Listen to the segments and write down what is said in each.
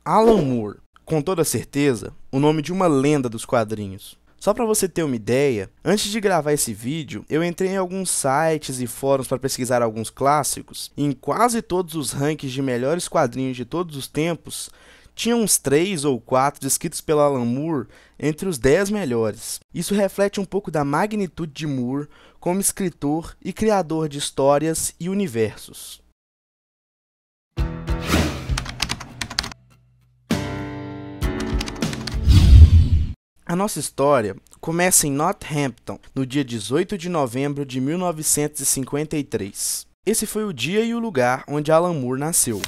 Alan Moore, com toda certeza, o nome de uma lenda dos quadrinhos. Só para você ter uma ideia, antes de gravar esse vídeo, eu entrei em alguns sites e fóruns para pesquisar alguns clássicos, e em quase todos os rankings de melhores quadrinhos de todos os tempos, tinha uns 3 ou 4 descritos pelo Alan Moore entre os 10 melhores. Isso reflete um pouco da magnitude de Moore como escritor e criador de histórias e universos. A nossa história começa em Northampton, no dia 18 de novembro de 1953. Esse foi o dia e o lugar onde Alan Moore nasceu.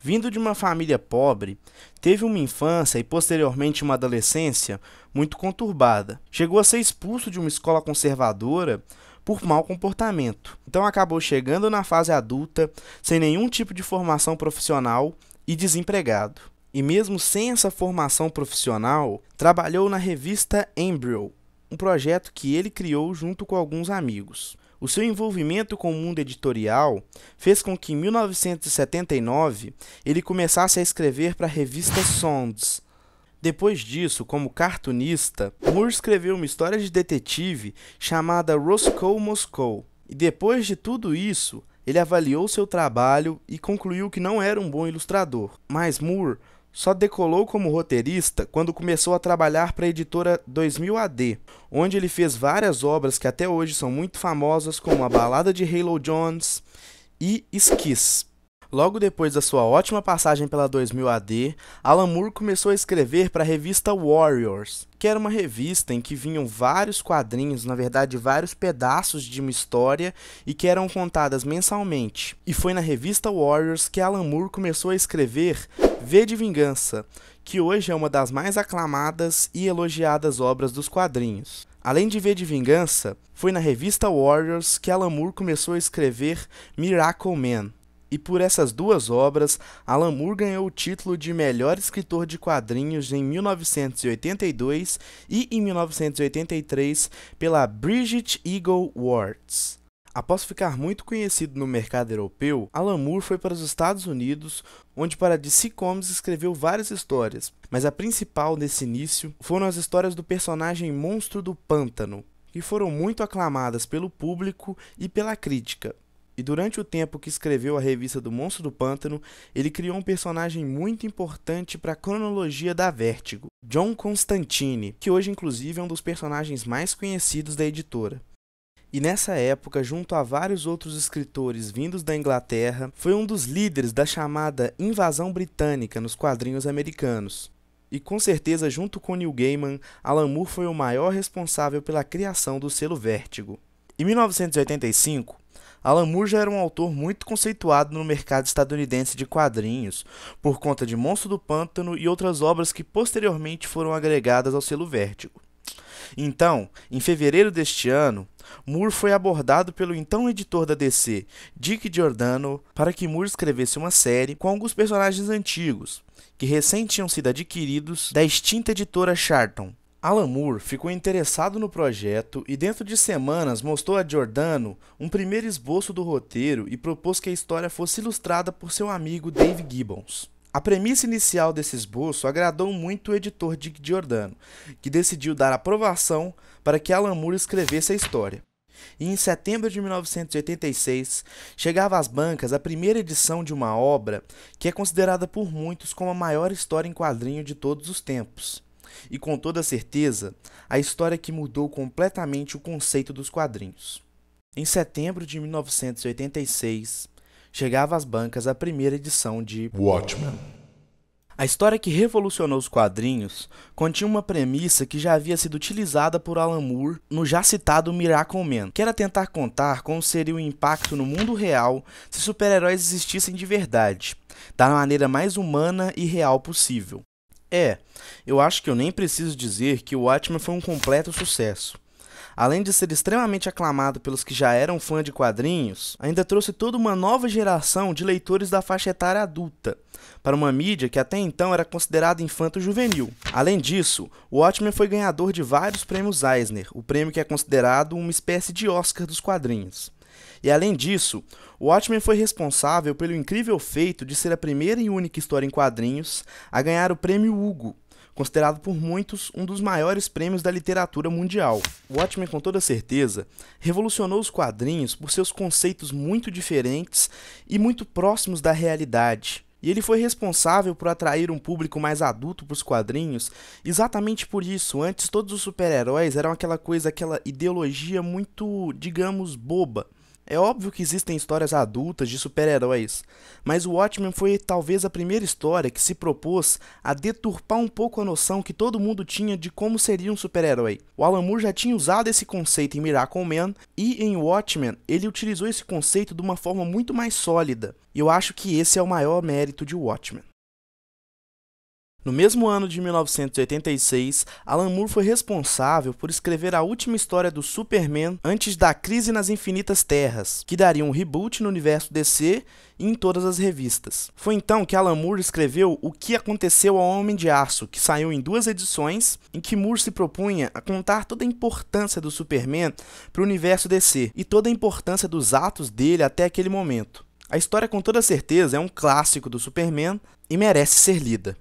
Vindo de uma família pobre, teve uma infância e posteriormente uma adolescência muito conturbada. Chegou a ser expulso de uma escola conservadora por mau comportamento. Então acabou chegando na fase adulta sem nenhum tipo de formação profissional e desempregado. E mesmo sem essa formação profissional, trabalhou na revista Embryo, um projeto que ele criou junto com alguns amigos. O seu envolvimento com o mundo editorial fez com que em 1979 ele começasse a escrever para a revista Sonds. Depois disso, como cartunista, Moore escreveu uma história de detetive chamada Roscoe Moscow. E depois de tudo isso, ele avaliou seu trabalho e concluiu que não era um bom ilustrador. Mas Moore só decolou como roteirista quando começou a trabalhar para a editora 2000 AD, onde ele fez várias obras que até hoje são muito famosas, como A Balada de Halo Jones e Esquis. Logo depois da sua ótima passagem pela 2000 AD, Alan Moore começou a escrever para a revista Warriors, que era uma revista em que vinham vários quadrinhos, na verdade vários pedaços de uma história e que eram contadas mensalmente. E foi na revista Warriors que Alan Moore começou a escrever V de Vingança, que hoje é uma das mais aclamadas e elogiadas obras dos quadrinhos. Além de V de Vingança, foi na revista Warriors que Alan Moore começou a escrever Miracle Man. E por essas duas obras, Alan Moore ganhou o título de melhor escritor de quadrinhos em 1982 e em 1983 pela Brigit Eagle Awards. Após ficar muito conhecido no mercado europeu, Alan Moore foi para os Estados Unidos, onde para a DC Comics escreveu várias histórias, mas a principal nesse início foram as histórias do personagem Monstro do Pântano, que foram muito aclamadas pelo público e pela crítica. E durante o tempo que escreveu a revista do Monstro do Pântano, ele criou um personagem muito importante para a cronologia da Vertigo, John Constantine, que hoje inclusive é um dos personagens mais conhecidos da editora. E nessa época, junto a vários outros escritores vindos da Inglaterra, foi um dos líderes da chamada invasão britânica nos quadrinhos americanos. E com certeza, junto com Neil Gaiman, Alan Moore foi o maior responsável pela criação do selo Vertigo. Em 1985, Alan Moore já era um autor muito conceituado no mercado estadunidense de quadrinhos, por conta de Monstro do Pântano e outras obras que posteriormente foram agregadas ao selo Vertigo. Então, em fevereiro deste ano, Moore foi abordado pelo então editor da DC, Dick Giordano, para que Moore escrevesse uma série com alguns personagens antigos, que recém tinham sido adquiridos da extinta editora Charlton. Alan Moore ficou interessado no projeto e dentro de semanas mostrou a Giordano um primeiro esboço do roteiro e propôs que a história fosse ilustrada por seu amigo Dave Gibbons. A premissa inicial desse esboço agradou muito o editor Dick Giordano, que decidiu dar aprovação para que Alan Moore escrevesse a história. E em setembro de 1986, chegava às bancas a primeira edição de uma obra que é considerada por muitos como a maior história em quadrinho de todos os tempos. E com toda certeza, a história que mudou completamente o conceito dos quadrinhos. Em setembro de 1986, chegava às bancas a primeira edição de Watchmen. A história que revolucionou os quadrinhos continha uma premissa que já havia sido utilizada por Alan Moore no já citado Miracle Man, que era tentar contar como seria o impacto no mundo real se super-heróis existissem de verdade, da maneira mais humana e real possível. Eu acho que eu nem preciso dizer que o Watchmen foi um completo sucesso. Além de ser extremamente aclamado pelos que já eram fãs de quadrinhos, ainda trouxe toda uma nova geração de leitores da faixa etária adulta, para uma mídia que até então era considerada infanto-juvenil. Além disso, o Watchmen foi ganhador de vários prêmios Eisner, o prêmio que é considerado uma espécie de Oscar dos quadrinhos. E além disso, o Watchmen foi responsável pelo incrível feito de ser a primeira e única história em quadrinhos a ganhar o Prêmio Hugo, considerado por muitos um dos maiores prêmios da literatura mundial. O Watchmen, com toda certeza, revolucionou os quadrinhos por seus conceitos muito diferentes e muito próximos da realidade. E ele foi responsável por atrair um público mais adulto para os quadrinhos, exatamente por isso. Antes todos os super-heróis eram aquela ideologia muito, digamos, boba. É óbvio que existem histórias adultas de super-heróis, mas o Watchmen foi talvez a primeira história que se propôs a deturpar um pouco a noção que todo mundo tinha de como seria um super-herói. O Alan Moore já tinha usado esse conceito em Miracle Man, e em Watchmen ele utilizou esse conceito de uma forma muito mais sólida, e eu acho que esse é o maior mérito de Watchmen. No mesmo ano de 1986, Alan Moore foi responsável por escrever a última história do Superman antes da Crise nas Infinitas Terras, que daria um reboot no universo DC e em todas as revistas. Foi então que Alan Moore escreveu O que Aconteceu ao Homem de Aço, que saiu em 2 edições, em que Moore se propunha a contar toda a importância do Superman para o universo DC e toda a importância dos atos dele até aquele momento. A história, com toda certeza, é um clássico do Superman e merece ser lida.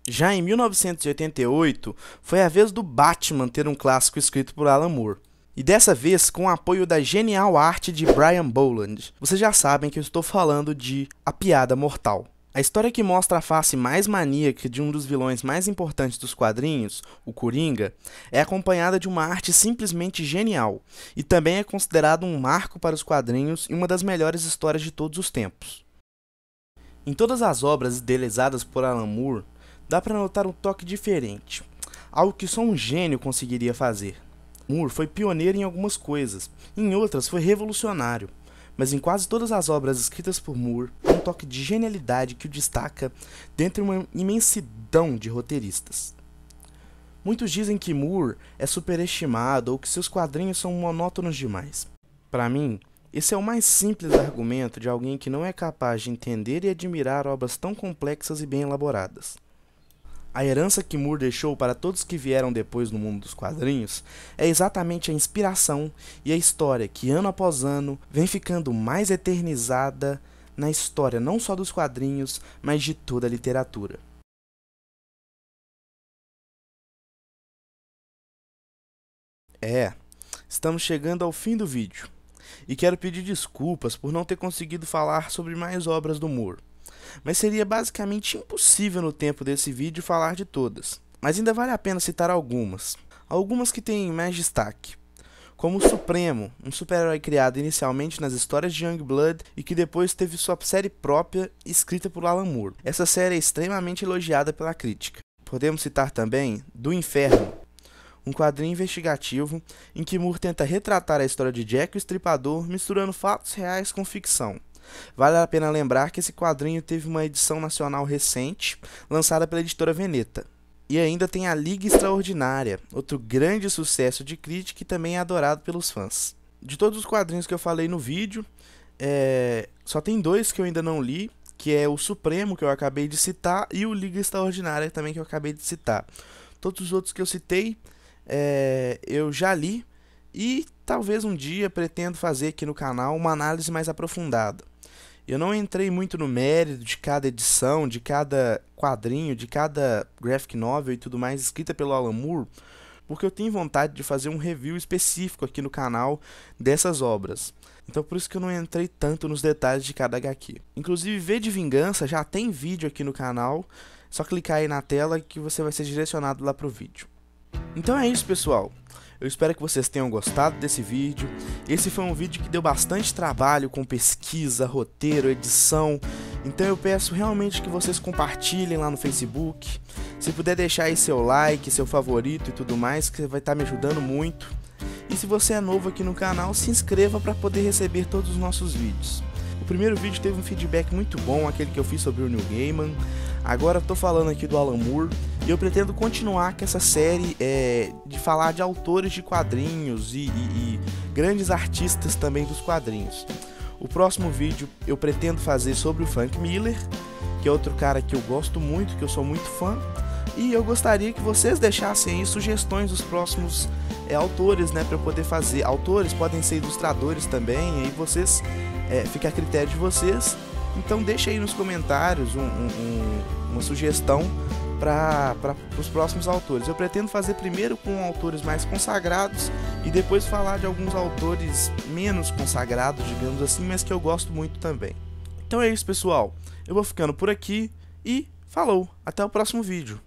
Já em 1988, foi a vez do Batman ter um clássico escrito por Alan Moore. E dessa vez com o apoio da genial arte de Brian Boland. Vocês já sabem que eu estou falando de A Piada Mortal. A história que mostra a face mais maníaca de um dos vilões mais importantes dos quadrinhos, o Coringa, é acompanhada de uma arte simplesmente genial. E também é considerado um marco para os quadrinhos e uma das melhores histórias de todos os tempos. Em todas as obras idealizadas por Alan Moore, dá para notar um toque diferente, algo que só um gênio conseguiria fazer. Moore foi pioneiro em algumas coisas, em outras foi revolucionário, mas em quase todas as obras escritas por Moore, há um toque de genialidade que o destaca dentre uma imensidão de roteiristas. Muitos dizem que Moore é superestimado ou que seus quadrinhos são monótonos demais. Para mim, esse é o mais simples argumento de alguém que não é capaz de entender e admirar obras tão complexas e bem elaboradas. A herança que Moore deixou para todos que vieram depois no mundo dos quadrinhos é exatamente a inspiração e a história que, ano após ano, vem ficando mais eternizada na história não só dos quadrinhos, mas de toda a literatura. Estamos chegando ao fim do vídeo, e quero pedir desculpas por não ter conseguido falar sobre mais obras do Moore. Mas seria basicamente impossível no tempo desse vídeo falar de todas. Mas ainda vale a pena citar algumas que têm mais destaque, como o Supremo, um super-herói criado inicialmente nas histórias de Youngblood e que depois teve sua série própria escrita por Alan Moore. Essa série é extremamente elogiada pela crítica. Podemos citar também Do Inferno, um quadrinho investigativo em que Moore tenta retratar a história de Jack o Estripador misturando fatos reais com ficção. Vale a pena lembrar que esse quadrinho teve uma edição nacional recente, lançada pela editora Veneta. E ainda tem a Liga Extraordinária, outro grande sucesso de crítica e também é adorado pelos fãs. De todos os quadrinhos que eu falei no vídeo, só tem 2 que eu ainda não li, que é o Supremo, que eu acabei de citar, e o Liga Extraordinária também, que eu acabei de citar. Todos os outros que eu citei, eu já li, e talvez um dia pretendo fazer aqui no canal uma análise mais aprofundada. Eu não entrei muito no mérito de cada edição, de cada quadrinho, de cada graphic novel e tudo mais escrita pelo Alan Moore, porque eu tenho vontade de fazer um review específico aqui no canal dessas obras. Então por isso que eu não entrei tanto nos detalhes de cada HQ. Inclusive V de Vingança já tem vídeo aqui no canal, só clicar aí na tela que você vai ser direcionado lá pro vídeo. Então é isso, pessoal. Eu espero que vocês tenham gostado desse vídeo. Esse foi um vídeo que deu bastante trabalho com pesquisa, roteiro, edição. Então eu peço realmente que vocês compartilhem lá no Facebook. Se puder deixar aí seu like, seu favorito e tudo mais, que vai estar me ajudando muito. E se você é novo aqui no canal, se inscreva para poder receber todos os nossos vídeos. O primeiro vídeo teve um feedback muito bom, aquele que eu fiz sobre o Neil Gaiman. Agora eu tô falando aqui do Alan Moore. E eu pretendo continuar com essa série de falar de autores de quadrinhos e grandes artistas também dos quadrinhos. O próximo vídeo eu pretendo fazer sobre o Frank Miller que é outro cara que eu gosto muito, que eu sou muito fã. E eu gostaria que vocês deixassem aí sugestões dos próximos autores, né, para eu poder fazer. Autores podem ser ilustradores também, aí vocês, fica a critério de vocês. Então deixa aí nos comentários uma sugestão para os próximos autores. Eu pretendo fazer primeiro com autores mais consagrados e depois falar de alguns autores menos consagrados, digamos assim, mas que eu gosto muito também. Então é isso, pessoal. Eu vou ficando por aqui e falou! Até o próximo vídeo.